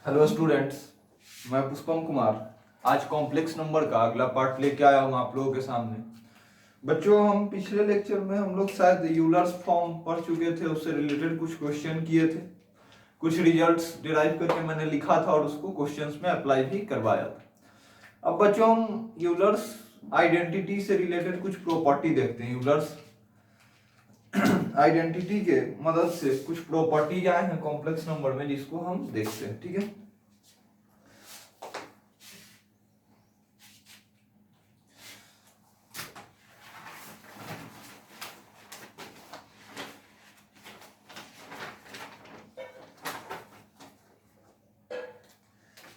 Hello students, मैं पुष्पम कुमार आज complex number का अगला पार्ट लेके आया हूँ आप लोगों के सामने। बच्चों, हम पिछले लेक्चर में हम लोग शायद यूलर्स फॉर्म पढ़ चुके थे, उससे रिलेटेड कुछ क्वेश्चन किए थे, कुछ रिजल्ट्स डिराइव करके मैंने लिखा था और उसको क्वेश्चंस में अप्लाई भी करवाया था। अब बच्चों, हम यूलर्स आइडेंटिटी से रिलेटेड कुछ प्रॉपर्टी देखते हैं। यूलर्स आइडेंटिटी के मदद से कुछ प्रॉपर्टीज आए हैं कॉम्प्लेक्स नंबर में, जिसको हम देखते हैं। ठीक है,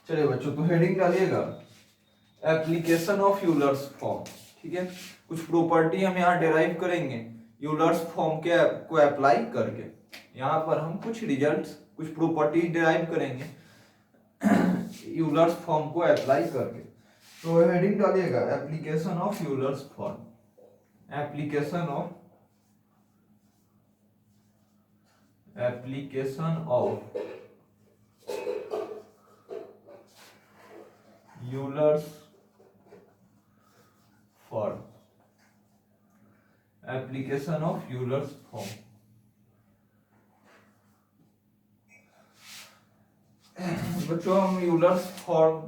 चलिए बच्चों, तो हेडिंग डालिएगा एप्लीकेशन ऑफ यूलर्स फॉर्म। ठीक है, कुछ प्रॉपर्टी हम यहाँ डिराइव करेंगे यूलर्स फॉर्म के को अप्लाई करके। यहाँ पर हम कुछ रिजल्ट्स, कुछ प्रॉपर्टी डिराइव करेंगे यूलर्स फॉर्म को अप्लाई करके। तो हेडिंग डालिएगा application of Euler's form. Application of Euler's form. Application of Euler's form. बच्चों, हम यूलर्स फॉर्म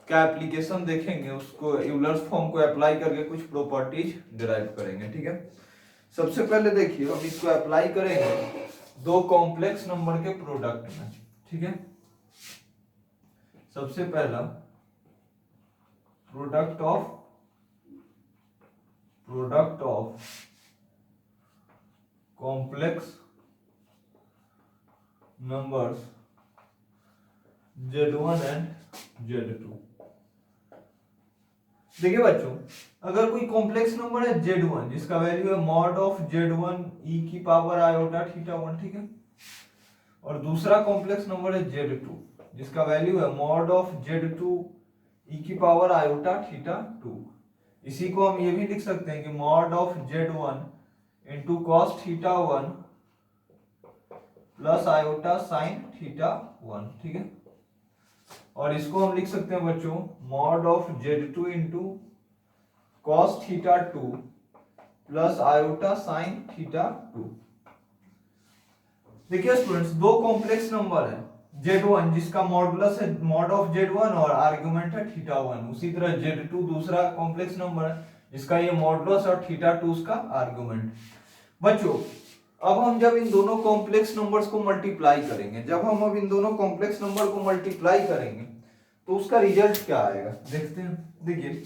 का एप्लीकेशन देखेंगे, उसको यूलर्स फॉर्म को अप्लाई करके कुछ प्रॉपर्टीज डिराइव करेंगे। ठीक है, सबसे पहले देखिए हम इसको अप्लाई करेंगे दो कॉम्प्लेक्स नंबर के प्रोडक्ट में। ठीक है, सबसे पहला product of complex numbers Z1 and Z2। देखिए बच्चों, अगर कोई कॉम्प्लेक्स नंबर है Z1 जिसका वैल्यू है मॉड ऑफ Z1 e की पावर आयोटा थीटा 1। ठीक है, और दूसरा कॉम्प्लेक्स नंबर है Z2 जिसका वैल्यू है मॉड ऑफ Z2 e की पावर आयोटा थीटा 2। इसी को हम ये भी लिख सकते हैं कि mod of Z1 into cos theta 1 plus iota sine theta 1। ठीक है, और इसको हम लिख सकते हैं बच्चों mod of Z2 into cos theta 2 plus iota sine theta 2। देखिए स्टूडेंट्स, दो कॉम्प्लेक्स नंबर है Z1 जिसका मॉडुलस है मॉड ऑफ Z1 और आर्गुमेंट है थीटा 1। उसी तरह Z2 दूसरा कॉम्प्लेक्स नंबर है जिसका ये मॉडुलस और थीटा 2 उसका आर्गुमेंट। बच्चों, अब हम जब इन दोनों कॉम्प्लेक्स नंबर्स को मल्टीप्लाई करेंगे, तो उसका रिजल्ट क्या आएगा देखते हैं। देखिए,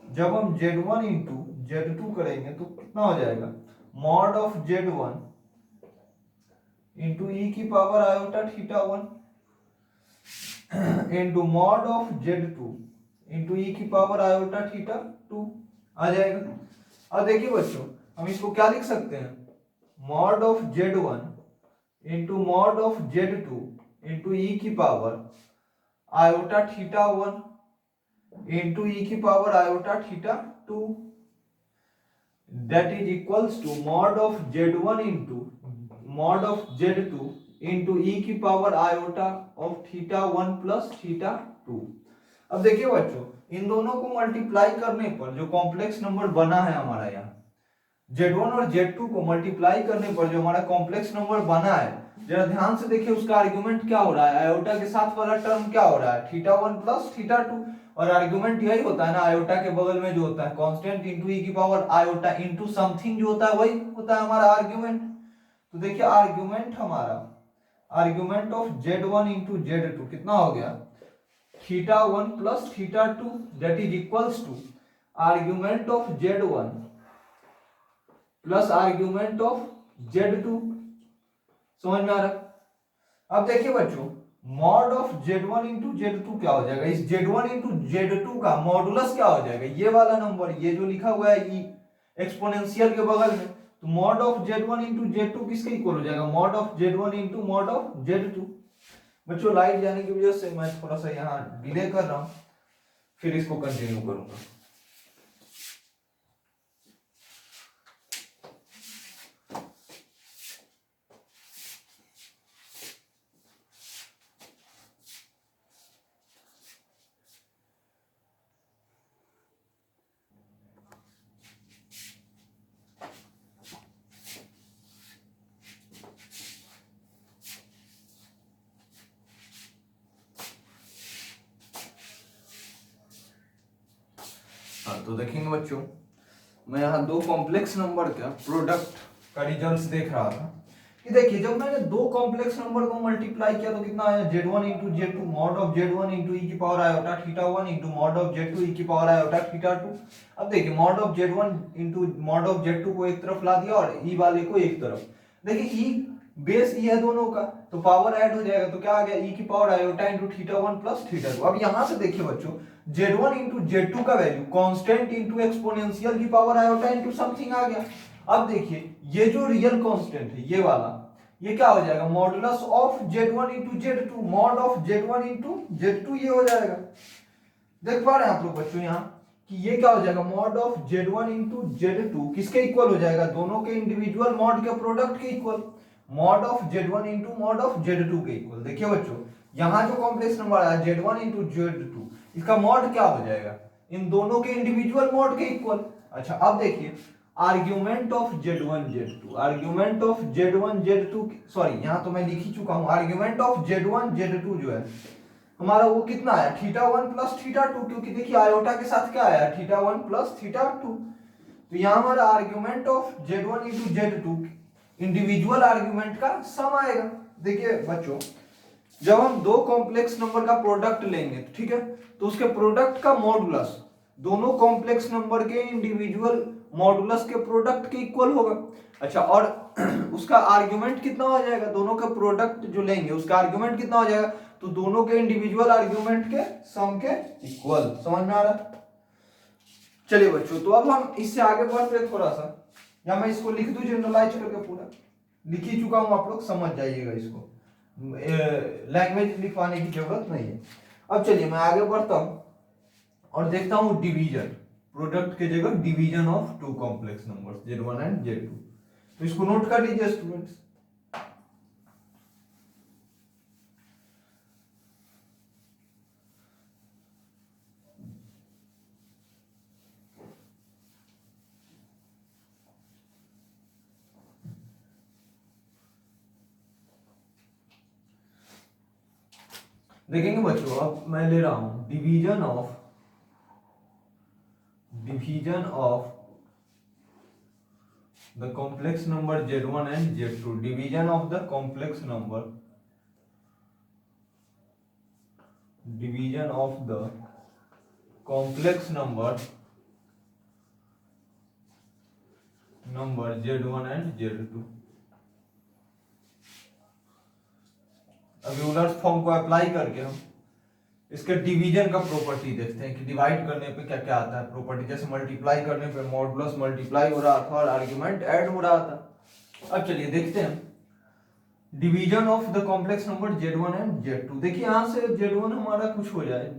जब हम Z1 इंटू Z2 करेंगे तो कितना हो जाएगा, mod of Z1 into e की power iota theta 1 into mod of Z2 into e की पावर आयोटा थीटा 2 आ जाएगा। अब देखिए बच्चों, हम इसको क्या लिख सकते हैं, mod of Z1 into mod of Z2 into e की power iota theta 1 into e की power iota theta 2 that is equals to mod of Z1 into mod of Z2 into e की power iota of theta 1 plus theta 2। अब देखिए बच्चों, इन दोनों को multiply करने पर जो कॉम्प्लेक्स नंबर बना है हमारा यहाँ Z1 और Z2 को मल्टीप्लाई करने पर जो हमारा कॉम्प्लेक्स नंबर बना है, जरा ध्यान से देखिए उसका आर्गुमेंट क्या हो रहा है। आयोटा के साथ वाला टर्म क्या हो रहा है, थीटा 1 प्लस थीटा 2। और आर्गुमेंट यही होता है ना, आयोटा के बगल में जो होता है कांस्टेंट इंटू ई की पावर आयोटा इंटू समथिंग जो होता है वही होता है हमारा आर्गुमेंट। तो देखिए आर्गुमेंट हमारा, argument of Z1 into Z2 कितना हो गया, theta 1 plus theta 2 that is equals to argument of Z1 plus argument of Z2। समझ में आ रहा। अब देखिए बच्चों, mod of Z1 into Z2 क्या हो जाएगा, इस Z1 इंटू Z2 का मॉडुलस क्या हो जाएगा, ये वाला नंबर, ये जो लिखा हुआ है ई एक्सपोनेंशियल के बगल में, तो mod of Z1 into Z2 किसके इक्वल हो जाएगा, mod of Z1 into mod of Z2। बच्चों, लाइट जाने की वजह से मैं थोड़ा सा यहाँ डिले कर रहा हूं, फिर इसको कंटिन्यू करूंगा। तो देखेंगे बच्चों, मैं यहाँ दो कॉम्प्लेक्स नंबर का प्रोडक्ट का रिजल्ट्स देख रहा था कि देखिए जब मैंने दो कॉम्प्लेक्स नंबर को मल्टीप्लाई किया तो कितना आया, z1 into z2 mod of z1 into e की power iota theta 1 into mod of z2 e की पावर आयोटा थीटा 2। अब देखिए mod of z1 into mod of z2 को एक तरफ ला दिया और ई वाले को एक तरफ। देखिए ई बेस ई है दोनों का, तो पावर ऐड हो जाएगा, तो क्या आ गया ई की power iota into theta 1 plus theta 2। अब यहां से देखिए बच्चों, z1 इंटू z2 का वैल्यू कांस्टेंट इंटू एक्सपोनेंशियल की पावर आयोटा इंटू समथिंग आ गया। अब देखिए ये जो रियल कांस्टेंट है ये वाला, ये क्या हो जाएगा, modulus of z1 into z2 mod of z1 into z2 ये हो जाएगा। देख पा रहे हैं आप लोग बच्चों यहाँ कि ये क्या हो जाएगा, mod of z1 into z2 किसके इक्वल हो जाएगा, दोनों के इंडिविजुअल मॉड के प्रोडक्ट के equal, mod of z1 into mod of z2 के इक्वल। देखिए बच्चों यहाँ जो कॉम्प्लेक्स नंबर आया z1 इंटू z2, इसका मॉड क्या हो जाएगा, इन दोनों के इंडिविजुअल मॉड के इक्वल। अच्छा अब देखिए argument of z1 z2, argument of z1 z2, sorry यहाँ तो मैं लिख ही चुका हूँ, आर्ग्यूमेंट ऑफ z1 z2 जो है हमारा वो कितना आया, थीटा 1 प्लस थीटा 2, क्योंकि देखिए आयोटा के साथ क्या आया, थीटा 1 प्लस थीटा 2। तो यहाँ हमारा argument of z1 into z2 individual argument का सम आएगा। देखिए बच्चों जब हम दो कॉम्प्लेक्स नंबर का प्रोडक्ट लेंगे ठीक है, तो उसके प्रोडक्ट का मॉडुलस दोनों कॉम्प्लेक्स नंबर के इंडिविजुअल मॉडुलस के प्रोडक्ट के इक्वल होगा। अच्छा और उसका आर्ग्यूमेंट कितना हो जाएगा, दोनों का प्रोडक्ट जो लेंगे उसका आर्ग्यूमेंट कितना हो जाएगा, तो दोनों के इंडिविजुअल आर्ग्यूमेंट के सम के इक्वल। समझ में आ रहा है? चलिए बच्चों तो अब हम इससे आगे बढ़ते हैं थोड़ा सा, या मैं इसको लिख दूं जनरलाइज करके, पूरा लिख ही चुका हूं, आप लोग समझ जाइएगा, इसको लैंग्वेज लिखवाने की जरूरत नहीं है। अब चलिए मैं आगे बढ़ता हूं और देखता हूं डिवीजन, प्रोडक्ट के जगह division of two complex numbers z1 and z2। तो इसको नोट कर लीजिए स्टूडेंट्स। देखेंगे बच्चों अब मैं ले रहा हूं division of the complex number z1 and z2, division of the complex number, division of the complex number z1 and z2। अब यूलर्स फॉर्म को अप्लाई करके हम इसके डिवीजन का प्रॉपर्टी देखते हैं कि डिवाइड करने पे क्या क्या आता है प्रॉपर्टी। जैसे मल्टीप्लाई करने पे मॉडुलस मल्टीप्लाई हो रहा था और आर्गुमेंट ऐड हो रहा था। अब चलिए देखते हैं division of the complex number z1 and z2। देखिए यहां से z1 हमारा कुछ हो जाए,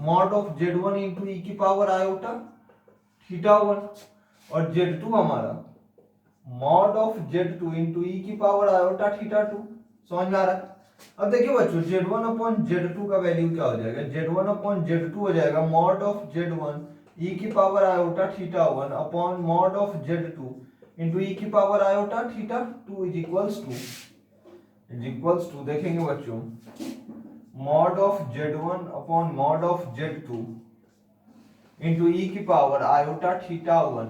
mod of z1 into e की पावर आयोटा थीटा 1, और z2 हमारा mod of z2 into e की पावर आयोटा थीटा 2। समझ में आ रहा है? अब देखिए बच्चों z1 अपॉन z2 का वैल्यू क्या हो जाएगा, z1 अपॉन z2 हो जाएगा मॉड ऑफ z1 e की power iota theta 1 upon mod of z2 into e की power iota theta 2 is equals to देखेंगे बच्चों mod of z1 upon mod of z2 into e की power iota theta 1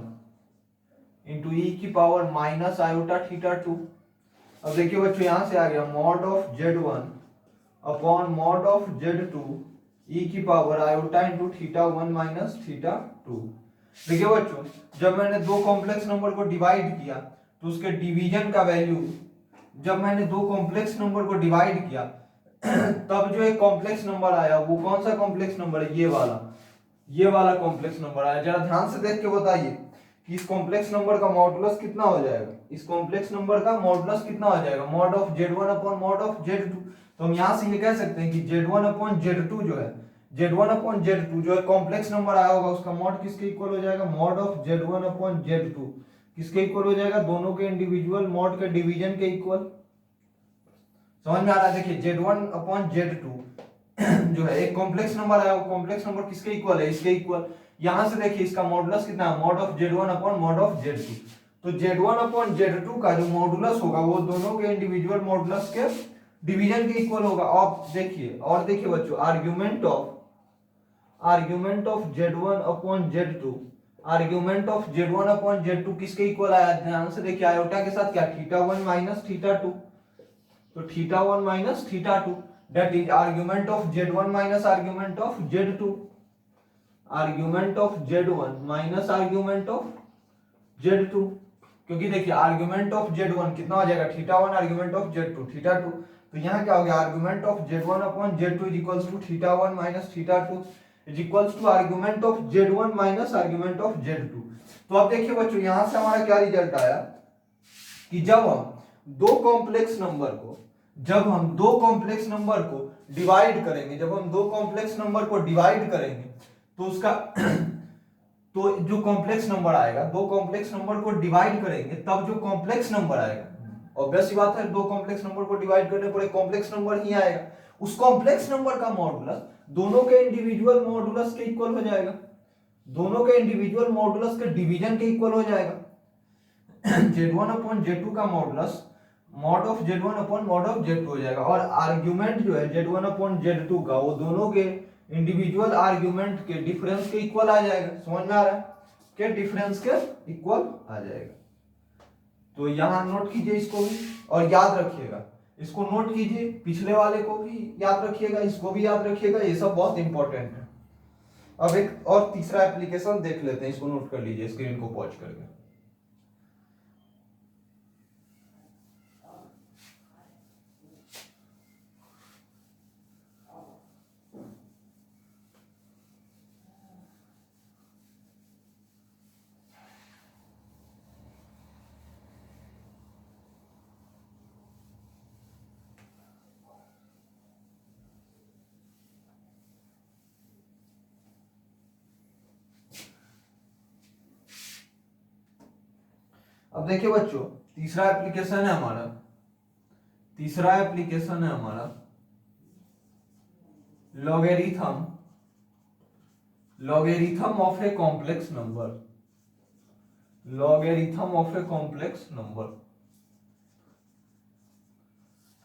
into e की power minus iota theta 2। अब देखिए बच्चों यहां से आ गया mod of z1 upon mod of z2 e की power iota into theta 1 minus theta 2। देखिए बच्चों जब मैंने दो कॉम्प्लेक्स नंबर को डिवाइड किया तो उसके डिवीजन का वैल्यू, जब मैंने दो कॉम्प्लेक्स नंबर को डिवाइड किया तब जो एक कॉम्प्लेक्स नंबर आया वो कौन सा कॉम्प्लेक्स नंबर है, ये वाला कॉम्प्लेक्स नंबर आया। जरा ध्यान से देख के बताइए कि इस कॉम्प्लेक्स नंबर का मॉडुलस कितना हो जाएगा, इस कॉम्प्लेक्स नंबर का मॉडुलस कितना हो जाएगा, mod of z1 upon mod of z2। तो हम यहां से ये कह सकते हैं कि z1 अपॉन z2 जो है, z1 अपॉन z2 जो है कॉम्प्लेक्स नंबर आया होगा उसका मॉड किसके इक्वल हो जाएगा, mod of z1 upon z2 किसके इक्वल हो जाएगा, दोनों के इंडिविजुअल मॉड के डिवीजन के इक्वल। समझ में आ रहा है? देखिए z1 अपॉन z2 जो है एक कॉम्प्लेक्स नंबर आया, वो कॉम्प्लेक्स नंबर किसके इक्वल है, इसके इक्वल। यहां से देखिए इसका मॉडुलस कितना है, mod of z1 upon mod of z2। तो z1 अपॉन z2 का जो मॉडुलस होगा वो दोनों के इंडिविजुअल मॉडुलस के डिवीजन के इक्वल होगा। और देखिए बच्चों argument of Z1 upon Z2, argument of Z1 upon Z2 किसके इक्वल आया, ध्यान से देखिए, आयोटा के साथ क्या, θ1 माइनस θ2, तो θ1 minus θ2 that is argument of Z1 minus argument of Z2, argument of Z1 minus argument of Z2, क्योंकि देखिए आर्ग्यूमेंट ऑफ Z1 कितना हो जाएगा, θ1, आर्ग्यूमेंट ऑफ Z2 θ2, तो यहाँ क्या हो गया, argument of Z1 upon Z2 is equals to θ1 minus θ2 is equals to argument of Z1 minus argument of Z2। तो अब देखिए बच्चों, यहां से हमारा क्या रिजल्ट आया कि जब हम दो कॉम्प्लेक्स नंबर को डिवाइड करेंगे, जब हम दो कॉम्प्लेक्स नंबर को डिवाइड करेंगे तो उसका तो जो कॉम्प्लेक्स नंबर आएगा, दो कॉम्प्लेक्स नंबर को डिवाइड करेंगे तब जो कॉम्प्लेक्स नंबर आएगा, ऑब्वियस सी बात है, दो कॉम्प्लेक्स नंबर को डिवाइड करने पर एक कॉम्प्लेक्स नंबर ही आएगा, उस कॉम्प्लेक्स नंबर का मॉडुलस दोनों के इंडिविजुअल मॉडुलस के इक्वल हो जाएगा, दोनों के इंडिविजुअल मॉडुलस के डिवीजन के इक्वल हो जाएगा। Z1 अपॉन Z2 का modulus mod of Z1 upon mod of Z2 हो जाएगा, और आर्ग्यूमेंट जो है Z1 अपॉन Z2 का वो दोनों के इंडिविजुअल आर्ग्यूमेंट के डिफरेंस के इक्वल आ जाएगा, समझ में आ रहा है, के डिफरेंस के इक्वल आ जाएगा। तो यहां नोट कीजिए इसको भी और याद रखिएगा, इसको नोट कीजिए, पिछले वाले को भी याद रखिएगा, इसको भी याद रखिएगा, ये सब बहुत इंपॉर्टेंट है। अब एक और तीसरा एप्लीकेशन देख लेते हैं, इसको नोट कर लीजिए स्क्रीन को पॉज करके। अब देखिए बच्चों, तीसरा एप्लीकेशन है हमारा logarithm of a complex number.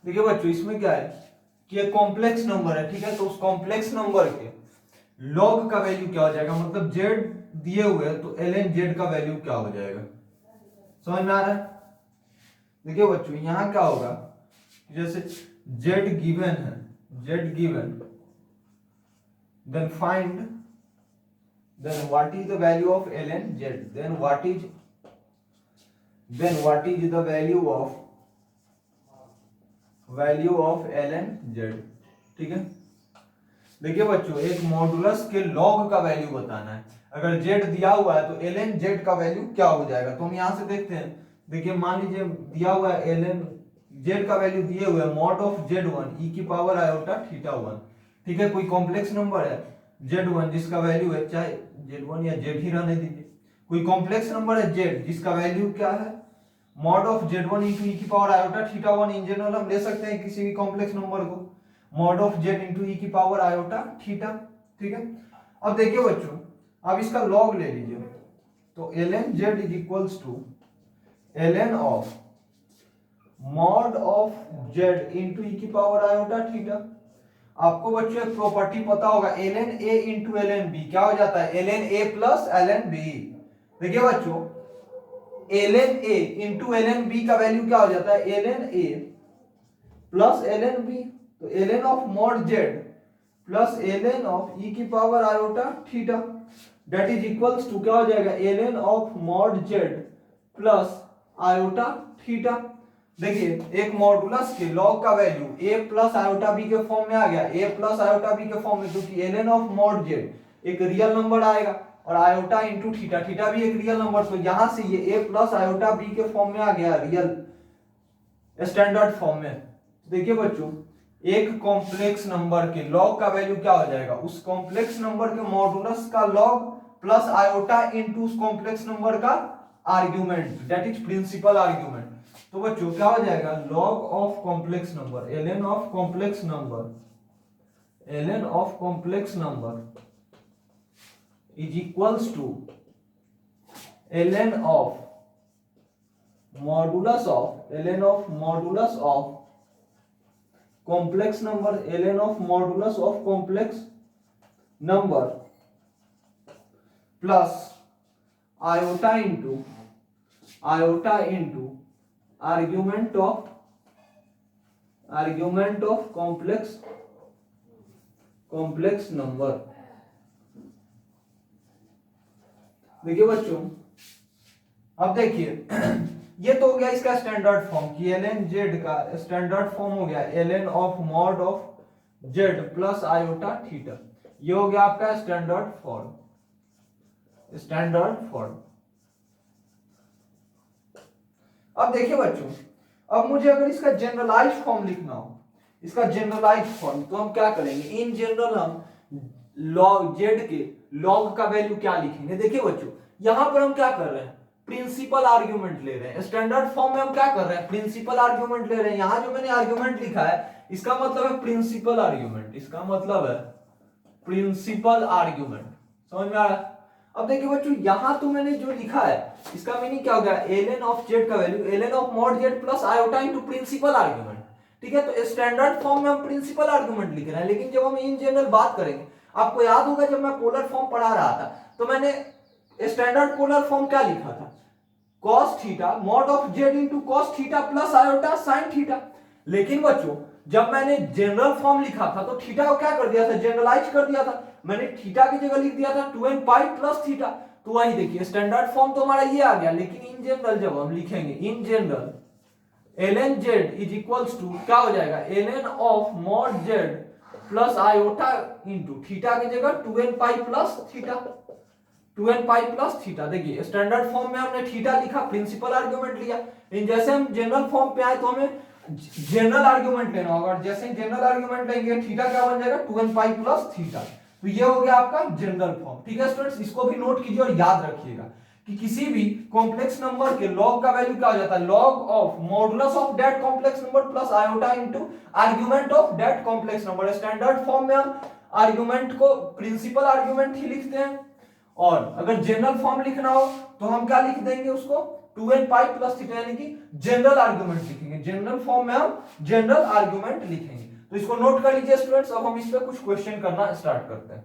देखिए बच्चों, इसमें क्या है कि एक कॉम्प्लेक्स नंबर है, ठीक है, तो उस कॉम्प्लेक्स नंबर के लॉग का वैल्यू क्या हो जाएगा, मतलब z दिए हुए हैं तो ln z का वैल्यू क्या हो जाएगा, समझ में आ रहा है। देखिए बच्चों, यहां क्या होगा, जैसे z गिवन है, then find, then what is the value of ln z, then what is the value of ln z, ठीक है। देखिए बच्चों, एक मॉडुलस के लॉग का वैल्यू बताना है, अगर z दिया हुआ है तो ln z का वैल्यू क्या हो जाएगा, तो हम यहां से देखते हैं। देखिए मान लीजिए दिया हुआ है ln z का वैल्यू दिए हुए है मॉड ऑफ z1 e की पावर आयोटा θ1, ठीक है, कोई कॉम्प्लेक्स नंबर है z1 जिसका वैल्यू है, चाहे z1 या z ही रहने दीजिए, कोई कॉम्प्लेक्स नंबर है z जिसका वैल्यू क्या है, मॉड ऑफ z1 e की पावर आयोटा θ1, इन जनरल हम ले सकते हैं किसी भी कॉम्प्लेक्स नंबर को, mod of z into e की पावर आयोटा थीटा, ठीक है। अब देखिए बच्चों, अब इसका लॉग ले लीजिए, तो ln z is equals to ln of mod of z into e की पावर आयोटा थीटा। आपको बच्चों एक प्रॉपर्टी पता होगा, ln a into ln b क्या हो जाता है, ln a plus ln b। देखिए बच्चों, ln a into ln b का वैल्यू क्या हो जाता है, ln a plus ln b, तो ln of mod z plus ln of e की power iota theta that is equals to क्या हो जाएगा, ln of mod z plus iota theta. देखिए एक मॉडुलस के लॉग का value a plus iota b के फॉर्म में आ गया, a प्लस आयोटा b के फॉर्म में, क्योंकि ln ऑफ मॉड z एक रियल नंबर आएगा और आयोटा इंटू थीटा, थीटा भी एक रियल नंबर, तो यहां से ये a प्लस आयोटा b के फॉर्म में आ गया, रियल स्टैंडर्ड फॉर्म में। देखिए बच्चों, एक कॉम्प्लेक्स नंबर के लॉग का वैल्यू क्या हो जाएगा, उस कॉम्प्लेक्स नंबर के मॉडुलस का लॉग प्लस आयोटा इनटू उस कॉम्प्लेक्स नंबर का argument, that is principal argument. तो बच्चों क्या हो जाएगा, log of complex number, ln of complex number is equals to ln of modulus of complex number, ln of modulus of complex number plus iota into argument of complex number. देखिए बच्चों, अब देखिए ये तो हो गया इसका स्टैंडर्ड फॉर्म कि ln z का स्टैंडर्ड फॉर्म हो गया ln of mod of z plus iota theta. ये हो गया आपका स्टैंडर्ड फॉर्म। अब देखिए बच्चों, अब मुझे अगर इसका जनरलाइज फॉर्म लिखना हो, इसका जनरलाइज फॉर्म, तो हम क्या करेंगे, इन जनरल हम log z के log का वैल्यू क्या लिखेंगे। देखिए बच्चों, यहां पर हम क्या कर रहे हैं, प्रिंसिपल आर्ग्यूमेंट ले रहे हैं। स्टैंडर्ड फॉर्म में हम क्या कर रहे हैं, प्रिंसिपल आर्ग्यूमेंट ले रहे हैं। यहां जो मैंने आर्ग्यूमेंट लिखा है इसका मतलब है प्रिंसिपल आर्ग्यूमेंट, इसका मतलब है प्रिंसिपल आर्ग्यूमेंट। समझ में आ रहा है। अब देखिए बच्चों, यहां तो मैंने जो लिखा है इसका मीनिंग क्या हो गया, ln ऑफ z का value ln of mod z plus iota into principal argument. ठीक है, तो स्टैंडर्ड फॉर्म में हम प्रिंसिपल आर्ग्यूमेंट लिख रहे हैं, लेकिन जब हम इन जनरल बात करेंगे, आपको याद होगा जब मैं पोलर फॉर्म पढ़ा रहा था तो मैंने स्टैंडर्ड पोलर फॉर्म क्या लिखा था, cos theta mod of z into cos theta plus iota sin theta. लेकिन बच्चों, जब मैंने जनरल फॉर्म लिखा था तो थीटा को क्या कर दिया था, जनरलाइज कर दिया था। मैंने थीटा की जगह लिख दिया था 2n पाई प्लस थीटा। तो वही देखिए, स्टैंडर्ड फॉर्म तो हमारा ये आ गया, लेकिन इन जनरल जब हम लिखेंगे, in general ln z is equals to क्या हो जाएगा, ln of mod z plus iota into theta की जगह 2n pi plus theta, 2n pi plus theta. देखिए स्टैंडर्ड फॉर्म में हमने थीटा लिखा, प्रिंसिपल आर्ग्यूमेंट लिया। इन जैसे हम जनरल फॉर्म पे आए तो हमें जनरल आर्ग्यूमेंट लेना होगा, और जैसे जनरल आर्ग्यूमेंट लेंगे थीटा क्या बन जाएगा, 2n पाई प्लस थीटा। तो ये हो गया आपका जनरल फॉर्म। ठीक है स्टूडेंट्स, इसको भी नोट कीजिए और याद रखिएगा कि किसी भी कॉम्प्लेक्स नंबर के लॉग का वैल्यू क्या हो जाता है, log of modulus of that complex number plus iota into argument of that complex number. Standard form में हम आर्ग्यूमेंट को प्रिंसिपल आर्ग्यूमेंट ही लिखते हैं, और अगर जनरल फॉर्म लिखना हो तो हम क्या लिख देंगे उसको, 2n पाई प्लस थीटा, यानी कि जनरल आर्ग्यूमेंट लिखेंगे। जनरल फॉर्म में हम जनरल आर्ग्यूमेंट लिखेंगे। तो इसको नोट कर लीजिए स्टूडेंट्स। अब हम इस पे कुछ क्वेश्चन करना स्टार्ट करते हैं।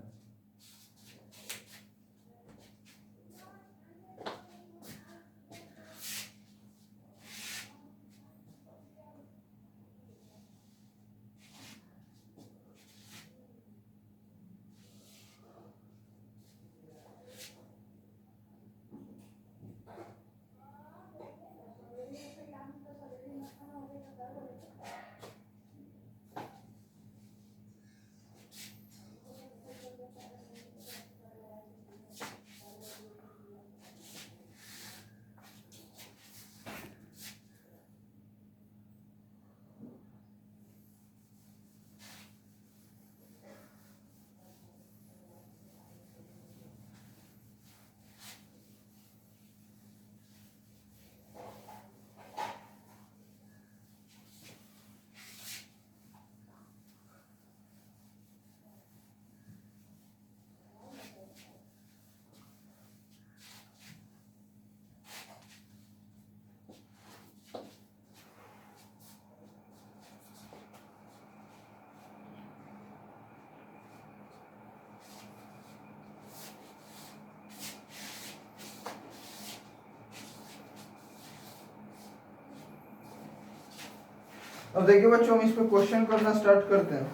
अब देखिए बच्चों, हम इस पे क्वेश्चन करना स्टार्ट करते हैं।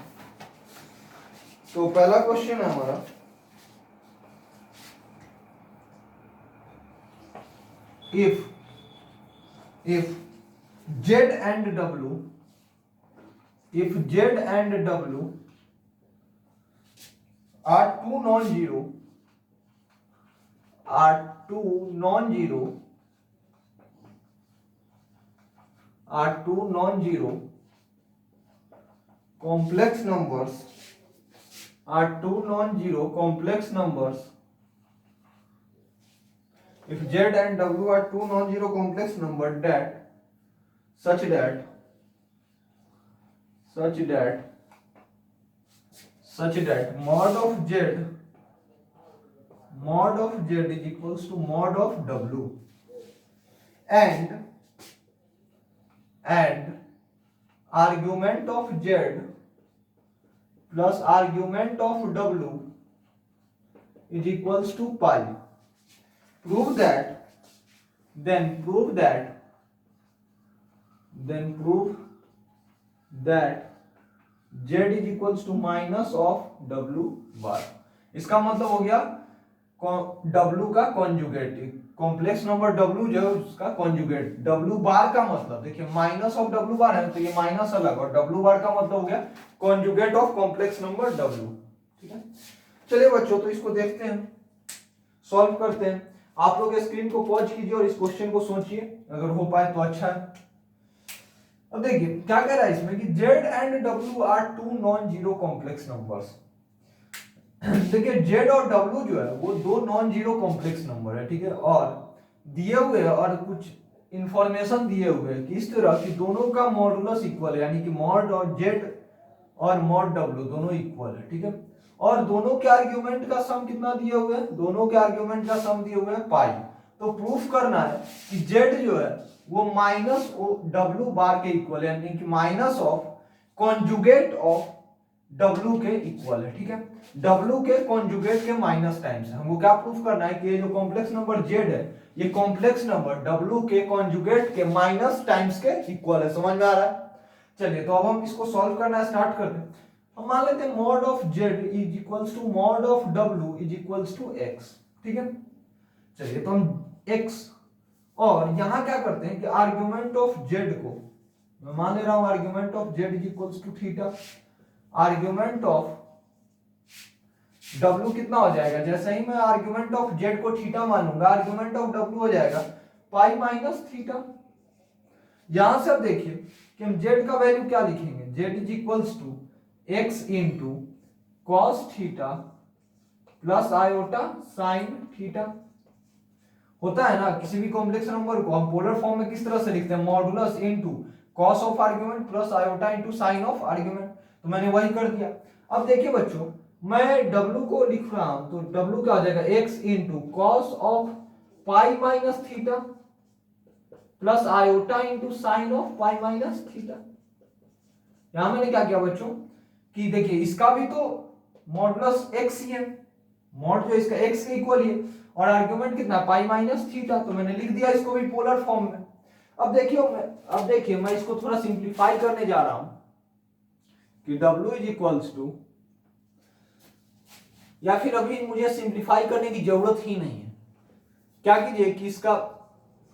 तो पहला क्वेश्चन है हमारा, if z and w, if z and w are two non-zero, complex numbers, if z and w are two non-zero complex number that such that mod of z is equals to mod of w, and argument of z plus argument of w is equals to pi. prove that then prove that z is equals to minus of w बार। इसका मतलब हो गया w का conjugate, complex number w जो है उसका conjugate. w बार का मतलब देखिए माइनस ऑफ w बार है तो ये माइनस अलग, और w बार का मतलब हो गया conjugate of complex number w। ठीक है, चलिए बच्चों तो इसको देखते हैं, सॉल्व करते हैं। आप लोग स्क्रीन को पॉज कीजिए और इस क्वेश्चन को सोचिए, अगर हो पाए तो अच्छा है। अब देखिए क्या कह रहा है इसमें कि z and w are two non zero complex numbers. देखिए z और w जो है वो दो नॉन जीरो कॉम्प्लेक्स नंबर है, ठीक है, और दिए हुए और कुछ इंफॉर्मेशन दिए हुए हैं कि इस तरह कि दोनों का मॉडुलस इक्वल है, यानी कि मॉड और z और मॉड w दोनों इक्वल है, ठीक है, और दोनों के आर्ग्यूमेंट का सम कितना दिए हुए हैं, दोनों के आर्ग्यूमेंट का सम दिए हुए हैं पाई। तो प्रूफ करना है कि z जो है वो माइनस w बार के इक्वल है, यानी कि minus of conjugate of w के इक्वल है, ठीक है, w के कॉन्जुगेट के माइनस टाइम्स है। हमको क्या प्रूफ करना है कि ये जो कॉम्प्लेक्स नंबर z है ये कॉम्प्लेक्स नंबर w के कॉन्जुगेट के माइनस टाइम्स के इक्वल है। समझ में आ रहा है? चलिए तो अब हम इसको सॉल्व करना स्टार्ट करते हैं। हम मान लेते हैं mod of z is equals to mod of w is equals to x, ठीक है। चलिए तो हम x, और यहां क्या करते हैं कि आर्गुमेंट ऑफ z को मैं मान ले रहा हूं argument of z is equals to theta, argument of w कितना हो जाएगा, जैसे ही मैं आर्गुमेंट ऑफ z को थीटा मानूंगा आर्गुमेंट ऑफ w हो जाएगा पाई माइनस थीटा। यहां से अब देखिए कि हम z का वैल्यू क्या लिखेंगे, z is equals to x into cos theta plus iota sine theta. होता है ना किसी भी कॉम्प्लेक्स नंबर को हम पोलर फॉर्म में किस तरह से लिखते हैं, modulus into cos of argument plus iota into sine of argument. तो मैंने वही कर दिया। अब देखिए बच्चों मैं w को लिख रहा हूं तो w क्या हो जाएगा, x into cos of pi minus theta plus iota into sine of pi minus theta. यहां मैंने क्या किया बच्चों कि देखिए इसका भी तो मॉडुलस x ही है, मॉड जो इसका x के इक्वल ही है, और आर्गुमेंट कितना पाई माइनस थीटा, तो मैंने लिख दिया इसको भी पोलर फॉर्म में। अब देखिए मैं इसको थोड़ा सिंपलीफाई करने जा रहा हूं कि w इज इक्वल्स टू, या फिर अभी मुझे सिंपलीफाई करने की जरूरत ही नहीं है। क्या कीजिए कि इसका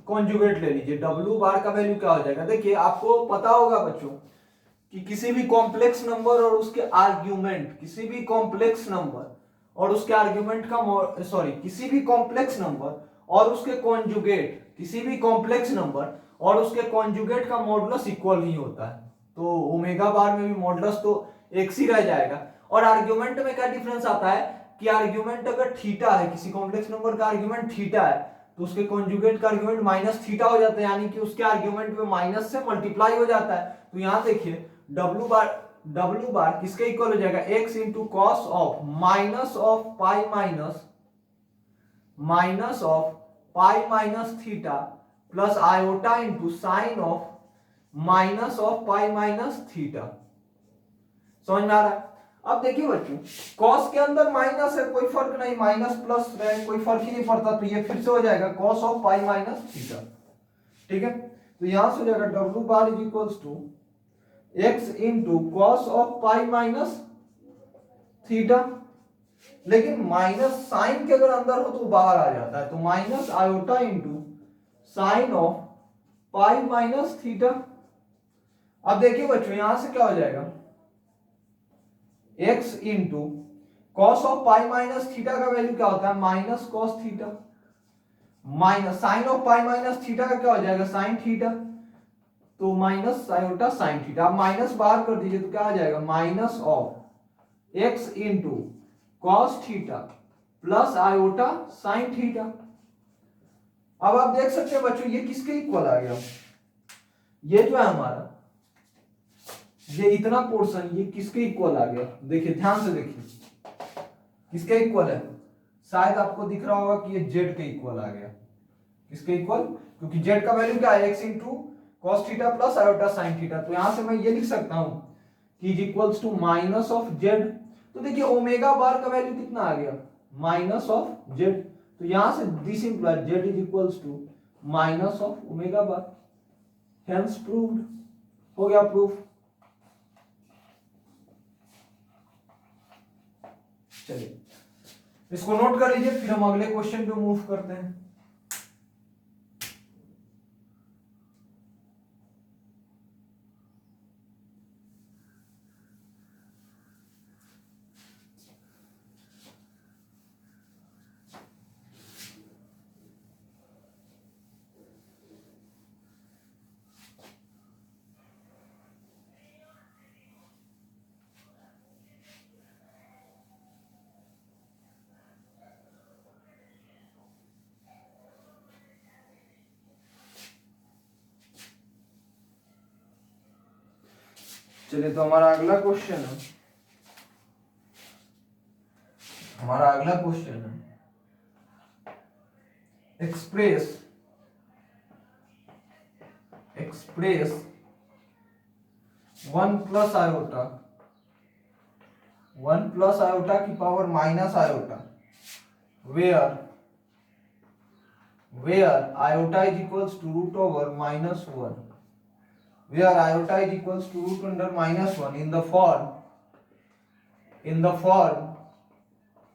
कॉन्जुगेट ले लीजिए, w बार का वैल्यू क्या हो जाएगा। देखिए आपको पता होगा बच्चों कि किसी भी कॉम्प्लेक्स नंबर और उसके आर्ग्यूमेंट, किसी भी कॉम्प्लेक्स नंबर और उसके आर्ग्यूमेंट का किसी भी कॉम्प्लेक्स नंबर और उसके कॉन्जुगेट, किसी भी कॉम्प्लेक्स नंबर और उसके कॉन्जुगेट का मॉडुलस इक्वल नहीं होता है। तो ओमेगा बार में भी मॉडुलस तो x ही रह जाएगा। और आर्ग्यूमेंट में क्या डिफरेंस आता है कि आर्ग्यूमेंट अगर थीटा है, किसी कॉम्प्लेक्स नंबर का आर्ग्यूमेंट थीटा है तो उसके कॉन्जुगेट का आर्ग्यूमेंट माइनस थीटा हो जाता है, यानी कि उसके आर्ग्यूमेंट में माइनस से मल्टीप्लाई हो जाता है। तो यहां देखिए w बार किसके इक्वल हो जाएगा, x into cos of minus of pi minus theta plus iota into sine of minus of pi minus theta. समझ में आ रहा है? अब देखिए बच्चों कॉस के अंदर माइनस है, कोई फर्क नहीं, माइनस प्लस रहे कोई फर्क ही नहीं पड़ता, तो ये फिर से हो जाएगा cos of pi minus theta, ठीक है। तो यहां से हो जाएगा w bar is equals to x into cos of pi minus theta, लेकिन माइनस साइन के अगर अंदर हो तो बाहर आ जाता है, तो minus iota into sine of pi minus theta. अब देखिए बच्चों यहां से क्या हो जाएगा, x into cos of pi minus theta का वैल्यू क्या होता है, minus cos theta, minus sine of pi minus theta का क्या हो जाएगा, साइन थीटा, तो माइनस आयोटा साइन थीटा। अब माइनस बाहर कर दीजिए तो क्या आ जाएगा, minus of x into cos theta plus iota sine theta. अब आप देख सकते हैं बच्चों ये किसके इक्वल आ गया, ये जो है हमारा ये इतना पोर्शन ये किसके इक्वल आ गया, देखिए ध्यान से देखिए किसके इक्वल है, शायद आपको दिख रहा होगा कि ये z के इक्वल आ गया। किसके इक्वल, क्योंकि z का वैल्यू क्या है, x into cos theta plus iota sine theta. तो यहां से मैं ये लिख सकता हूं कि is equals to minus of z। तो देखिए ओमेगा बार का वैल्यू कितना आ गया, माइनस ऑफ z। तो यहां से this implies z is equals to minus of omega bar, hence proved, हो गया प्रूफ। चलिए इसको नोट कर लीजिए, फिर हम अगले क्वेश्चन पे मूव करते हैं। चलिए तो हमारा अगला क्वेश्चन है, एक्सप्रेस 1 प्लस आयोटा की power minus iota where iota is equals to root over minus 1, where iota is equals to root under minus 1 in the form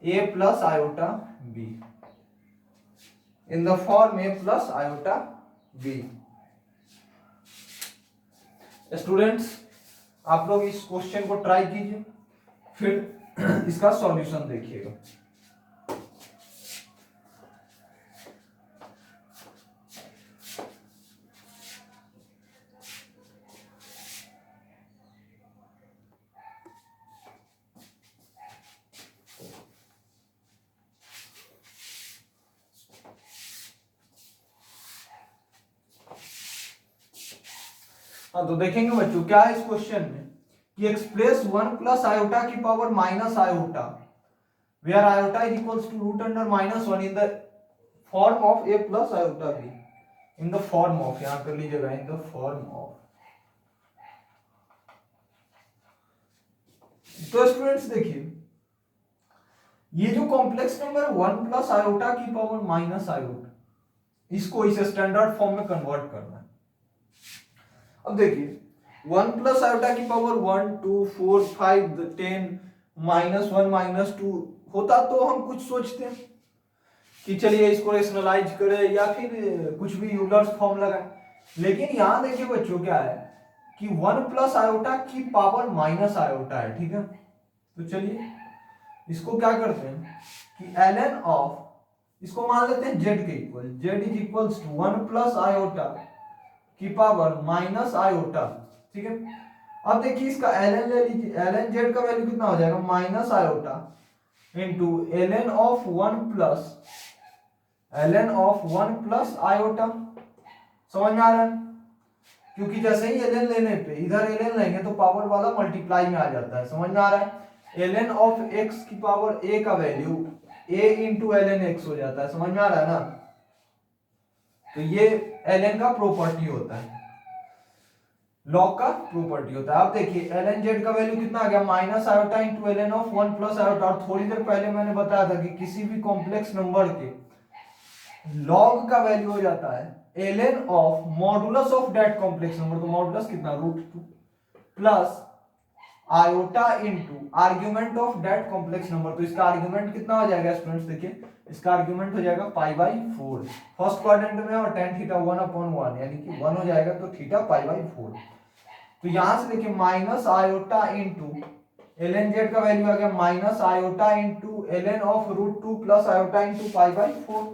a plus iota b, in the form a plus iota b। Students आप लोग इस question को try कीजिए, फिर इसका solution देखिएगा। हाँ तो देखेंगे बच्चों क्या है इस क्वेश्चन में कि एक्सप्रेस 1 प्लस आयोटा की power minus iota where iota is equals to root under minus 1 in the form of a plus iota b, in the form of, यहां कर लीजिएगा इन द फॉर्म ऑफ। तो students देखिए ये जो complex number 1 plus iota की power minus iota, इसको इस स्टैंडर्ड फॉर्म में कन्वर्ट करना है। अब देखिए 1 प्लस आयोटा की पावर 1 2 4 5 10 माइनस 1 माइनस 2 होता तो हम कुछ सोचते हैं कि चलिए इसको रेशनलाइज करें या फिर कुछ भी यूलर्स फॉर्म लगाएं, लेकिन यहां देखिए बच्चों क्या है कि 1 प्लस आयोटा की पावर माइनस आयोटा है, ठीक है। तो चलिए इसको क्या करते हैं कि ln ऑफ, इसको मान लेते हैं z के equal, z is equals to 1 plus iota की पावर माइनस आयोटा, ठीक है। अब देखिए इसका ln ले लीजिए, ln z का वैल्यू कितना हो जाएगा minus iota into ln of 1 plus iota, समझ में आ रहा है? क्योंकि जैसे ही ln लेने पे इधर ln लेंगे तो पावर वाला मल्टीप्लाई में आ जाता है, समझ में आ रहा है। ln ऑफ x की पावर a का value a into ln x हो जाता है, समझ में आ रहा है ना। तो ये ln का प्रॉपर्टी होता है, लॉग का प्रॉपर्टी होता है। आप देखिए ln z का वैल्यू कितना आ गया minus iota into ln of 1 plus iota, और थोड़ी देर पहले मैंने बताया था कि किसी भी कॉम्प्लेक्स नंबर के लॉग का वैल्यू हो जाता है ln of modulus of that complex number, तो मॉडुलस कितना √2 plus iota into argument of that complex number. तो इसका आर्ग्यूमेंट कितना हो जाएगा स्टूडेंट्स, देखिए इसका आर्ग्यूमेंट हो जाएगा π/4, फर्स्ट क्वाड्रेंट में और tan थीटा 1/1 यानी कि 1 हो जाएगा, तो थीटा π/4। तो यहां से देखिए minus iota into ln z का वैल्यू आ गया minus iota into ln of √2 plus iota into π/4।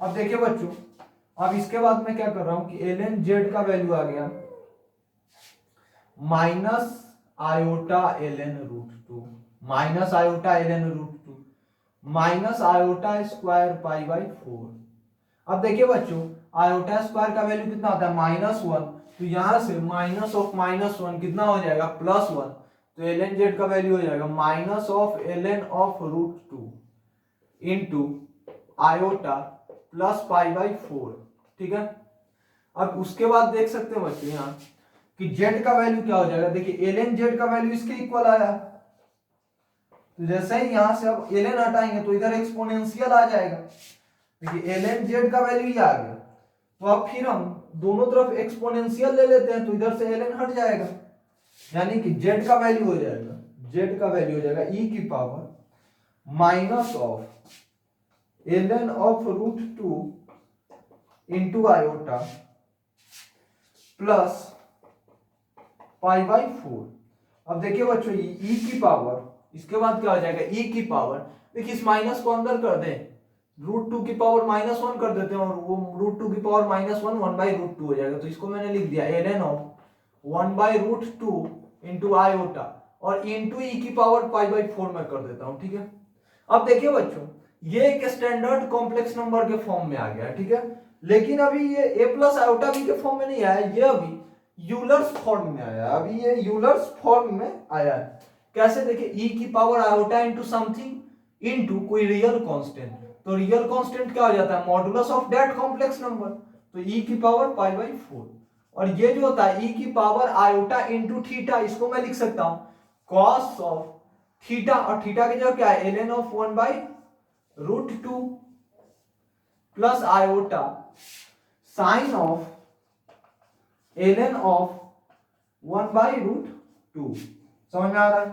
अब देखिए बच्चों, अब इसके बाद मैं क्या कर रहा हूं कि ln z का वैल्यू आ गया minus iota ln √2 minus iota ln √2 minus iota square π/4। अब देखिए बच्चों आयोटा स्क्वायर का वैल्यू कितना होता है -1, तो यहां से माइनस ऑफ -1 कितना हो जाएगा +1, तो ln z का वैल्यू हो जाएगा minus of ln of √2 into iota plus π/4, ठीक है। अब उसके बाद देख सकते हैं बच्चों यहाँ कि z का वैल्यू क्या हो जाएगा, देखिए ln z का वैल्यू इसके इक्वल आया, तो जैसे ही यहां से अब ln हटाएंगे तो इधर एक्सपोनेंशियल आ जाएगा, देखिए ln z का वैल्यू ये आ गया, तो अब फिर हम दोनों तरफ एक्सपोनेंशियल ले लेते हैं, तो इधर से ln हट जाएगा, यानी कि z का वैल्यू हो जाएगा, z का वैल्यू हो जाएगा e की power minus of ln of root 2 into iota plus pi by 4। अब देखिए बच्चों e की पावर, इसके बाद क्या हो जाएगा e की पावर, देखिए इस माइनस को अंदर कर दें, रूट 2 की पावर माइनस 1 कर देते हैं, और वो रूट 2 की पावर माइनस 1 1 बाई रूट 2 हो जाएगा, तो इसको मैंने लिख दिया ln of 1 by root 2 into iota और इंटू e की पावर पाई बाई 4 में कर देता हूं, ठीक है। अब देखिए बच्चों ये एक स्टैंडर्ड कॉम्प्लेक्स नंबर के फॉर्म में आ गया, ठीक है, लेकिन अभी ये a प्लस आयोटा b के फॉर्म में नहीं आया, ये अभी यूलर्स फॉर्म में आया, अभी ये यूलर्स फॉर्म में आया है। कैसे, देखिए e की power iota into something into कोई रियल कांस्टेंट, तो रियल कांस्टेंट क्या हो जाता है modulus of that complex number, तो e की पावर पाई बाई 4, और ये जो होता है e की पावर आयोटा इंटू थीटा, इसको मैं लिख सकता हूं कॉस ऑफ थीटा, और थीटा की जगह क्या है ln of 1 by root 2 plus iota sine of ln of 1 by root 2। समझ में आ रहा है?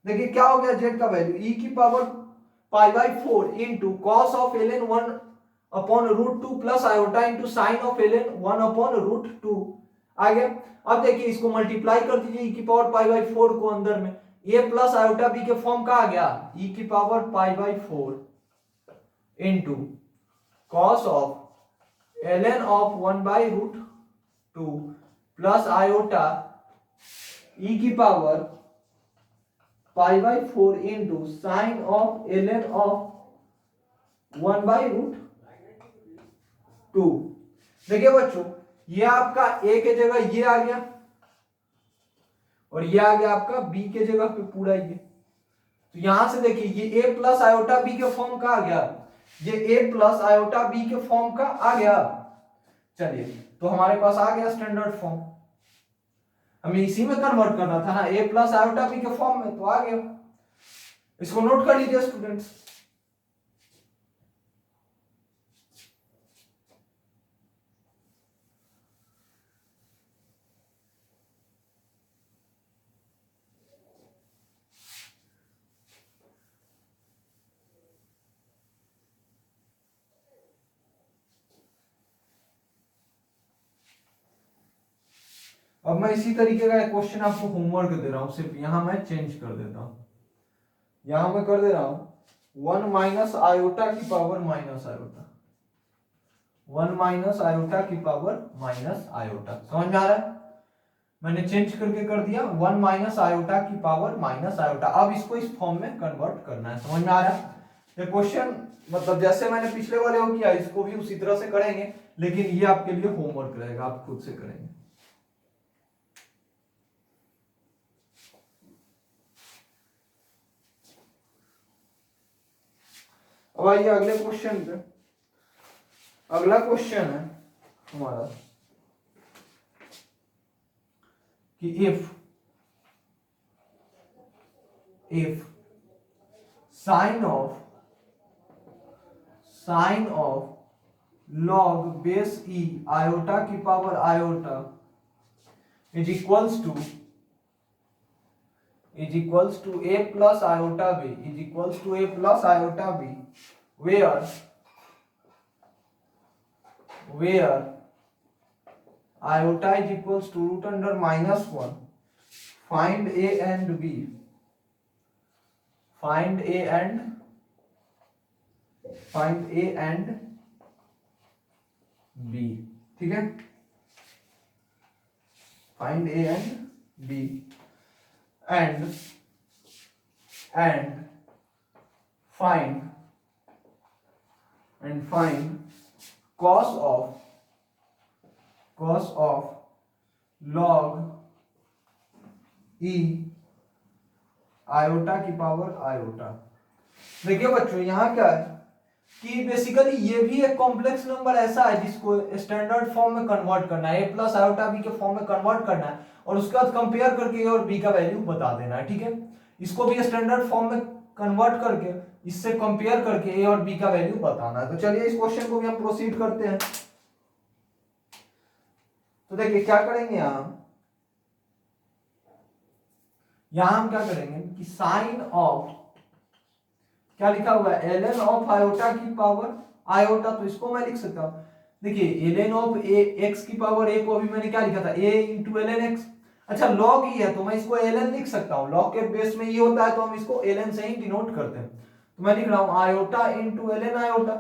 देखिए क्या हो गया z का वैल्यू e की power pi by 4 into cos of ln 1 upon root 2 plus iota into sine of ln 1 upon root 2 आ गया। अब देखिए इसको मल्टीप्लाई कर दीजिए e की पावर पाई बाई 4 को अंदर में, a प्लस आयोटा b के फॉर्म का आ गया e की power pi by 4 into cos of ln of 1 by root 2 plus iota e की power pi by 4 into sine of ln of 1 by root 2। देखिए बच्चों ये आपका a के जगह ये आ गया और ये आ गया आपका b के जगह पे पूरा ये, तो यहां से देखिए ये a प्लस आयोटा b के फॉर्म का आ गया, ये a प्लस आयोटा b के फॉर्म का आ गया। चलिए तो हमारे पास आ गया स्टैंडर्ड फॉर्म, हमें इसी में कन्वर्ट करना था ना a प्लस आयोटा b के फॉर्म में, तो आ गया। इसको नोट कर लीजिए स्टूडेंट्स। अब मैं इसी तरीके का एक क्वेश्चन आपको होमवर्क दे रहा हूं, सिर्फ यहां मैं चेंज कर देता हूं, यहां मैं कर दे रहा हूं 1 माइनस आयोटा की power minus iota, 1 minus iota की पावर माइनस आयोटा। समझ में आ रहा है? मैंने चेंज करके कर दिया 1 माइनस आयोटा की पावर माइनस आयोटा। अब इसको इस फॉर्म में कन्वर्ट करना है। समझ में आ रहा है? ये क्वेश्चन मतलब जैसे मैंने पिछले वाले को किया इसको भी उसी तरह से करेंगे, लेकिन ये आपके लिए होमवर्क रहेगा, आप खुद से करेंगे। अब आइए अगले क्वेश्चन पे। अगला क्वेश्चन है हमारा कि if sine of log base e iota की power iota is equals to a plus iota b is equals to a plus iota b where iota is equals to root under minus 1, find a and b, find a and b, ठीक है, find a and b and find cos of log e iota की power iota. देखिए बच्चों यहाँ क्या है कि basically ये भी एक कॉम्प्लेक्स नंबर ऐसा है जिसको स्टैंडर्ड फॉर्म में कन्वर्ट करना है, a प्लस आयोटा b के फॉर्म में कन्वर्ट करना है और उसके बाद कंपेयर करके a और b का वैल्यू बता देना है, ठीक है। इसको भी स्टैंडर्ड फॉर्म में कन्वर्ट करके इससे कंपेयर करके ए और बी का वैल्यू बताना है। तो चलिए इस क्वेश्चन को भी हम प्रोसीड करते हैं। तो देखिए क्या करेंगे यहां हम क्या करेंगे कि साइन ऑफ क्या लिखा हुआ है ln ऑफ आयोटा की पावर आयोटा, तो इसको मैं लिख सकता हूं। देखिए ln ऑफ a x की पावर a को अभी मैंने क्या लिखा था a इंटू ln x। अच्छा log e है तो मैं इसको ln लिख सकता हूं, log के बेस में ये होता है तो हम इसको ln से ही डिनोट करते हैं। तो मैं लिख रहा हूं आयोटा इंटू ln आयोटा,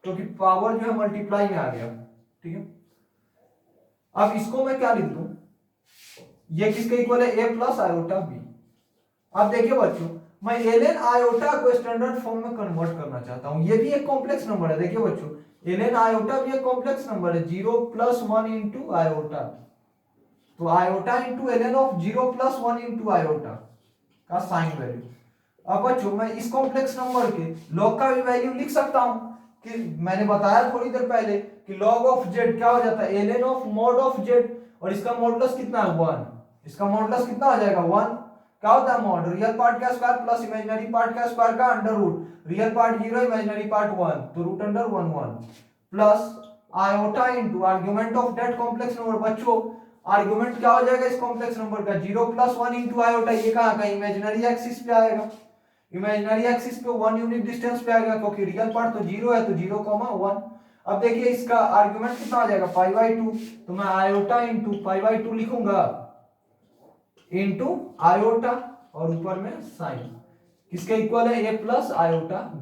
क्योंकि पावर जो है मल्टीप्लाई में आ गया, ठीक है। अब इसको मैं क्या लिख दूं, ये किसके इक्वल है a प्लस आयोटा b। अब देखिए बच्चों मैं ln आयोटा को स्टैंडर्ड फॉर्म में कन्वर्ट करना चाहता हूं, ये भी एक कॉम्प्लेक्स नंबर है। देखिए बच्चों ln आयोटा भी एक कॉम्प्लेक्स नंबर है, 0 प्लस 1 इंटू आयोटा, तो iota into ln of 0 plus 1 into iota का साइन वैल्यू। अब बच्चों मैं इस कॉम्प्लेक्स नंबर के लॉग का भी वैल्यू लिख सकता हूं, कि मैंने बताया थोड़ी देर पहले कि log ऑफ z क्या हो जाता है ln of mod of z, और इसका मॉडुलस कितना है 1, इसका मॉडुलस कितना आ जाएगा 1। क्या होता है मॉड, रियल पार्ट का स्क्वायर प्लस इमेजिनरी पार्ट का स्क्वायर का under root, real part 0 imaginary part 1, तो root under 1 1 plus iota into argument of that complex number. बच्चों आर्गुमेंट क्या हो जाएगा इस कॉम्प्लेक्स नंबर का 0 प्लस 1 इंटू आयोटा, ये कहां का इमेजिनरी एक्सिस पे आएगा, इमेजिनरी एक्सिस पे 1 यूनिट डिस्टेंस पे आएगा, क्योंकि रियल पार्ट तो 0 है तो 0, 1। अब देखिए इसका आर्गुमेंट कितना आ जाएगा π/2, तो मैं आयोटा इंटू π/2 लिखूंगा इंटू आयोटा और ऊपर में साइन, किसके इक्वल है a प्लस आयोटा b।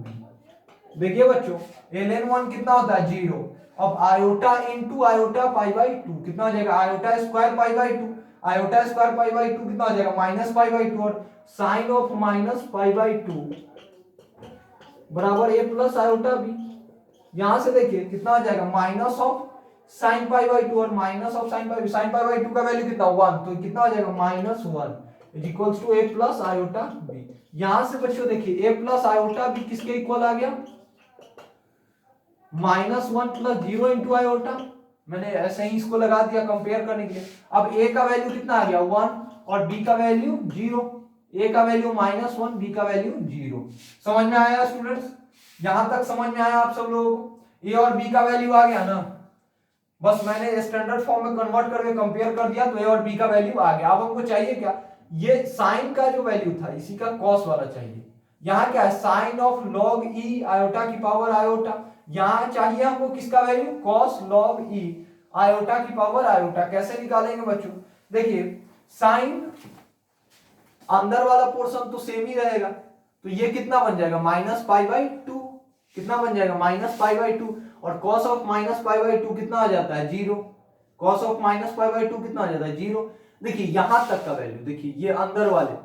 देखिए बच्चों ln1 कितना होता है 0, अब आयोटा इंटू आयोटा π/2 कितना हो जाएगा आयोटा स्क्वायर π/2, आयोटा स्क्वायर π/2 कितना हो जाएगा -π/2, और साइन ऑफ -π/2 बराबर a प्लस आयोटा b। यहां से देखिए कितना आ जाएगा माइनस ऑफ साइन π/2 और माइनस ऑफ साइन π/2 का वैल्यू कितना 1, तो कितना आ जाएगा -1 is equals to a plus iota b। यहां से बच्चों देखिए a प्लस आयोटा b किसके इक्वल आ गया -1 प्लस 0 इंटू आयोटा, मैंने ऐसे ही इसको लगा दिया कंपेयर करने के लिए। अब a का वैल्यू कितना आ गया 1 और b का वैल्यू 0, a का वैल्यू -1 b का वैल्यू 0। समझ में आया स्टूडेंट्स, यहां तक समझ में आया आप सब लोगों को, a और b का वैल्यू आ गया ना, बस मैंने स्टैंडर्ड फॉर्म में कन्वर्ट करके कंपेयर कर दिया तो a और b का वैल्यू आ गया। अब हमको चाहिए क्या, ये साइन का जो वैल्यू था इसी का कॉस वाला चाहिए। यहाँ क्या है sine of log e iota की पावर आयोटा, यहाँ चाहिए हमको किसका value cos log e iota की पावर आयोटा। कैसे निकालेंगे बच्चों, देखिए साइन अंदर वाला पोर्शन तो सेम ही रहेगा, तो ये कितना बन जाएगा -π/2, कितना बन जाएगा -π/2, और cos ऑफ -π/2 कितना आ जाता है 0, cos ऑफ -π/2 कितना आ जाता है 0। देखिए यहां तक का वैल्यू, देखिए ये अंदर वाले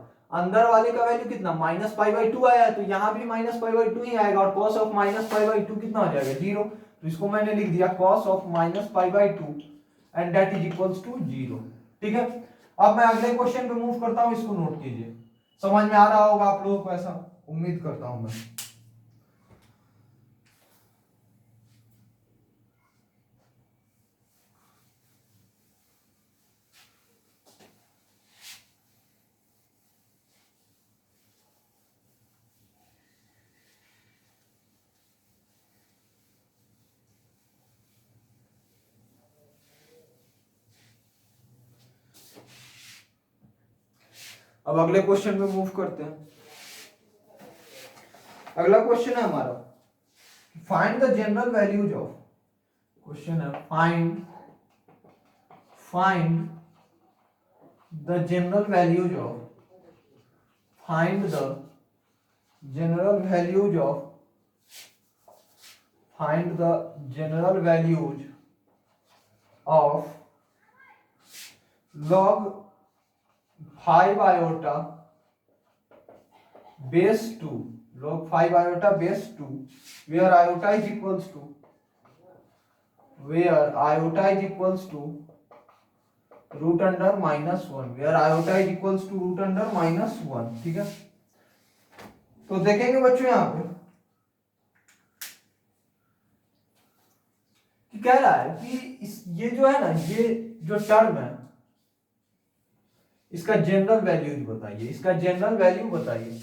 का वैल्यू कितना -π/2 आया है, तो यहां भी -π/2 ही आएगा, और cos ऑफ -π/2 कितना आ जाएगा 0, तो इसको मैंने लिख दिया cos of -π/2 and that is equals to 0। ठीक है, अब मैं अगले क्वेश्चन पे मूव करता हूं, इसको नोट कीजिए। समझ में आ रहा होगा आप लोगों को, ऐसा उम्मीद करता हूं मैं। अब अगले क्वेश्चन पे मूव करते हैं। अगला क्वेश्चन है हमारा find the general values of, question है find the general values of, find the general values of, find the general values of log 5 iota base 2, log 5 iota base 2 where iota is equals to, where iota is equals to root under -1, where iota is equals to root under -1। ठीक है, तो देखेंगे बच्चों यहां पे कि कह रहा है कि ये जो है ना, ये जो टर्म है इसका जनरल वैल्यू बताइए, इसका जनरल वैल्यू बताइए।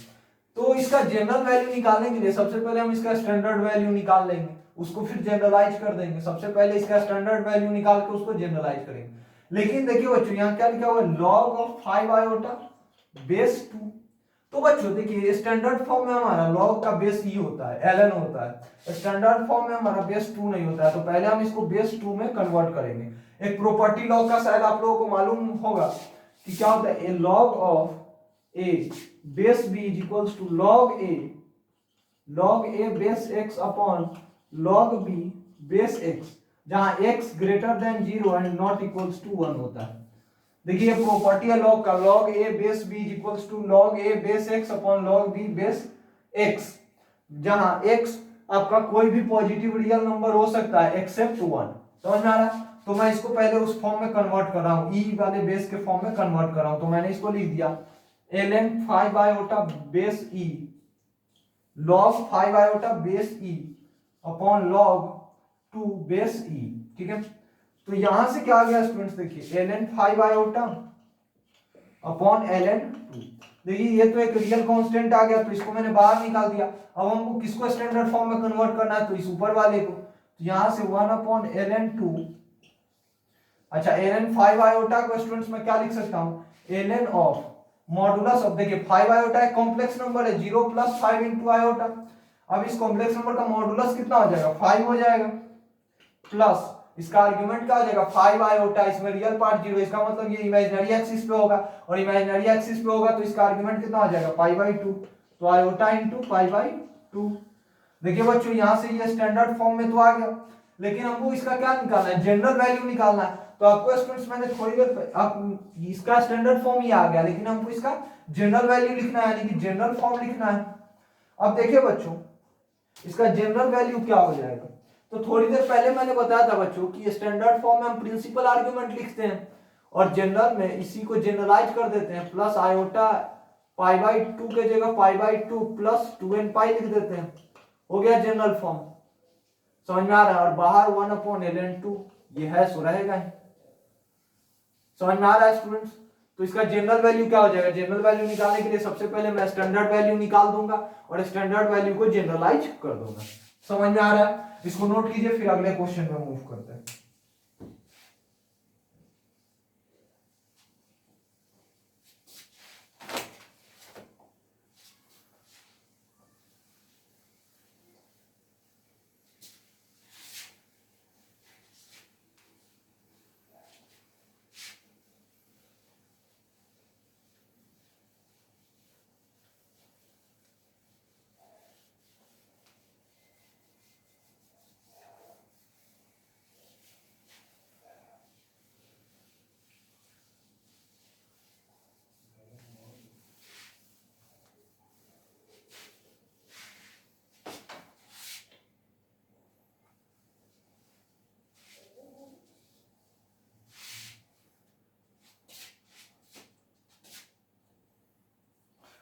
तो इसका जनरल वैल्यू निकालने के लिए सबसे पहले हम इसका स्टैंडर्ड वैल्यू निकाल लेंगे, उसको फिर जनरलाइज कर देंगे। सबसे पहले इसका स्टैंडर्ड वैल्यू निकाल के उसको जनरलाइज करेंगे। लेकिन देखिए बच्चों यहाँ क्या लिखा हुआ है, log ऑफ 5 आयोटा बेस 2। तो बच्चों देखिए स्टैंडर्ड फॉर्म में हमारा log का बेस ई होता है, ln होता है। स्टैंडर्ड फॉर्म में हमारा बेस 2 नहीं होता है, तो पहले हम इसको बेस 2 में कन्वर्ट करेंगे। एक प्रॉपर्टी लॉग का शायद आप लोगों को मालूम होगा कि क्या होता है, log of a base b is equals to log a base x upon log b base x, जहां x greater than 0 and not equals to 1 होता है। देखिए ये प्रॉपर्टी है log का, log a base b is equals to log a base x upon log b base x, जहां x आपका कोई भी पॉजिटिव रियल नंबर हो सकता है एक्सेप्ट 1। समझ में आ रहा है? तो मैं इसको पहले उस फॉर्म में कन्वर्ट कर रहा हूं, e वाले बेस के फॉर्म में कन्वर्ट कर रहा हूं। तो मैंने इसको लिख दिया ln 5 iota base e log 5 iota base e upon log 2 base e। ठीक है, तो यहां से क्या आ गया स्टूडेंट्स, देखिए ln 5 आयोटा अपॉन ln 2। देखिए ये तो एक रियल कांस्टेंट आ गया, तो इसको मैंने बाहर निकाल दिया। अब हमको किसको स्टैंडर्ड फॉर्म में कन्वर्ट करना है, तो इस ऊपर वाले को। तो यहां से 1 अपॉन ln 2, अच्छा ln 5 आयोटा को स्टूडेंट्स मैं क्या लिख सकता हूं, ln ऑफ मॉडुलस ऑफ, देखिए 5 आयोटा एक कॉम्प्लेक्स नंबर है, 0 प्लस 5 इंटू आयोटा। अब इस कॉम्प्लेक्स नंबर का मॉडुलस कितना हो जाएगा, 5 हो जाएगा, प्लस इसका आर्गुमेंट क्या हो जाएगा 5 आयोटा, इसमें रियल पार्ट 0, इसका मतलब ये इमेजिनरी एक्सिस पे होगा, और इमेजिनरी एक्सिस पे होगा तो इसका आर्गुमेंट कितना हो जाएगा π/2, तो आयोटा इंटू π/2। देखिए बच्चों यहाँ से ये स्टैंडर्ड फॉर्म में तो आ गया, लेकिन हमको इसका क्या निकालना है, जनरल वैल्यू निकालना है। तो आपको स्टूडेंट्स मैंने थोड़ी देर आप इसका स्टैंडर्ड फॉर्म ही आ गया, लेकिन हमको इसका जनरल वैल्यू लिखना है, यानी कि जनरल फॉर्म लिखना है। अब देखिए बच्चों इसका जनरल वैल्यू क्या हो जाएगा, तो थोड़ी देर पहले मैंने बताया था बच्चों कि स्टैंडर्ड फॉर्म में हम प्रिंसिपल आर्गुमेंट लिखते हैं, और जनरल में इसी को जनरलाइज कर देते हैं, प्लस आयोटा π/2 के जगह π/2 प्लस 2n पाई लिख देते हैं, हो गया जनरल फॉर्म। समझ में आ रहा है? और बाहर 1 अपॉन ln 2 ये है सो रहेगा ही। समझ में आ रहा है स्टूडेंट्स? तो इसका जनरल वैल्यू क्या हो जाएगा, जनरल वैल्यू निकालने के लिए सबसे पहले मैं स्टैंडर्ड वैल्यू निकाल दूंगा और स्टैंडर्ड वैल्यू को जनरलाइज कर दूंगा। समझ में आ रहा है? इसको नोट कीजिए, फिर अगले क्वेश्चन में मूव करते हैं।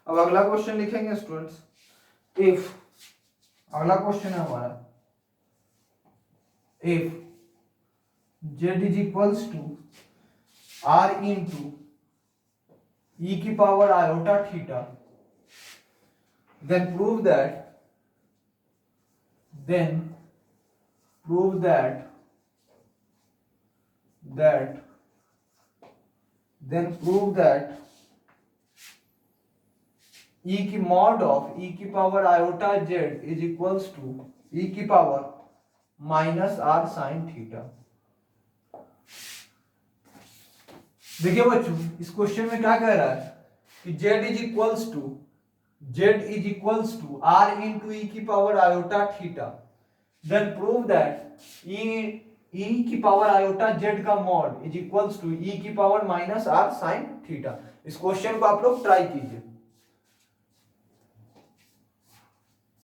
अब अगला क्वेश्चन लिखेंगे स्टूडेंट्स, इफ, अगला क्वेश्चन है हमारा, if z is equals to r into e की power iota theta, then prove that e की मॉड ऑफ e की power iota z is equals to e की power minus r sine theta. देखिए बच्चों इस question में क्या कह रहा है कि z is equals to r into e की power iota theta, then prove that e की पावर आयोटा z का mod is equals to e की power minus r sine theta. इस क्वेश्चन को आप लोग ट्राई कीजिए।